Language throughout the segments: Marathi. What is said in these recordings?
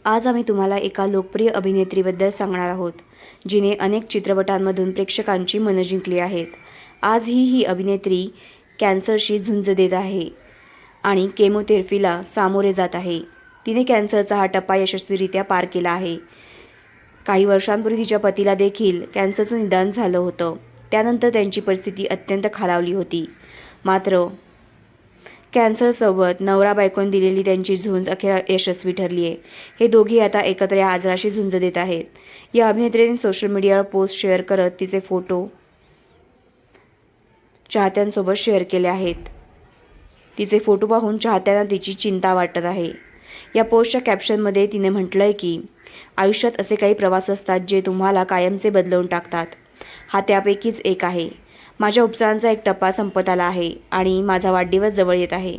आज आम्ही तुम्हाला एका लोकप्रिय अभिनेत्रीबद्दल सांगणार आहोत, जिने अनेक चित्रपटांमधून प्रेक्षकांची मनं जिंकली आहेत. आजही ही अभिनेत्री कॅन्सरशी झुंज देत आहे आणि केमोथेरपीला सामोरे जात आहे. तिने कॅन्सरचा हा टप्पा यशस्वीरित्या पार केला आहे. काही वर्षांपूर्वी तिच्या पतीला देखील कॅन्सरचं निदान झालं होतं. त्यानंतर त्यांची परिस्थिती अत्यंत खालावली होती. मात्र कॅन्सरसोबत नवरा बायकोने दिलेली त्यांची झुंज अखेर यशस्वी ठरली आहे. हे दोघी आता एकत्र या आजाराशी झुंज देत आहेत. या अभिनेत्रीने सोशल मीडियावर पोस्ट शेअर करत तिचे फोटो चाहत्यांसोबत शेअर केले आहेत. तिचे फोटो पाहून चाहत्यांना तिची चिंता वाटत आहे. या पोस्टच्या कॅप्शनमध्ये तिने म्हटलंय की आयुष्यात असे काही प्रवास असतात जे तुम्हाला कायमचे बदलवून टाकतात. हा त्यापैकीच एक आहे. माझ्या उपचारांचा एक टप्पा संपत आला आहे आणि माझा वाढदिवस जवळ येत आहे.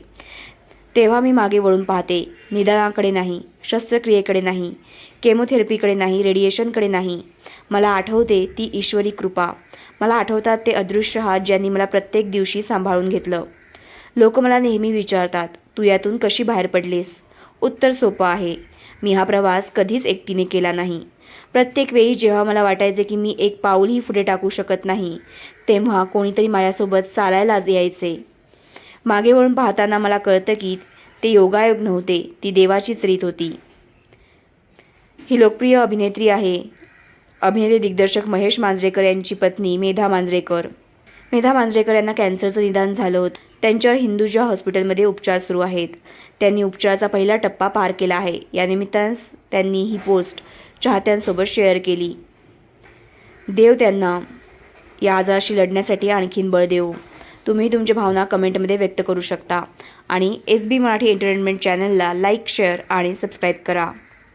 तेव्हा मी मागे वळून पाहते. निदानाकडे नाही, शस्त्रक्रियेकडे नाही, केमोथेरपीकडे नाही, रेडिएशनकडे नाही. मला आठवते ती ईश्वरी कृपा. मला आठवतात ते अदृश्य हात ज्यांनी मला प्रत्येक दिवशी सांभाळून घेतलं. लोक मला नेहमी विचारतात, तू यातून कशी बाहेर पडलीस? उत्तर सोपं आहे. मी हा प्रवास कधीच एकटीने केला नाही. प्रत्येक वेळी जेव्हा मला वाटायचे की मी एक पाऊलही पुढे टाकू शकत नाही, तेव्हा कोणीतरी माझ्यासोबत चालायला यायचे. मागे वळून पाहताना मला कळतं की ते योगायोग नव्हते, ती देवाचीच रीत होती. ही लोकप्रिय अभिनेत्री आहे अभिनेते दिग्दर्शक महेश मांजरेकर यांची पत्नी मेधा मांजरेकर. मेधा मांजरेकर यांना कॅन्सरचं निदान झालं होतं. त्यांच्यावर हिंदुजा हॉस्पिटलमध्ये उपचार सुरू आहेत. त्यांनी उपचाराचा पहिला टप्पा पार केला आहे. या निमित्तानं त्यांनी ही पोस्ट चाहत्यांसोबत शेअर केली. देव त्यांना या आजाराशी लढण्यासाठी आणखीन बळ देऊ. तुम्ही तुमच्या भावना कमेंटमध्ये व्यक्त करू शकता आणि SB मराठी एंटरटेनमेंट चॅनलला लाईक, शेअर आणि सबस्क्राईब करा.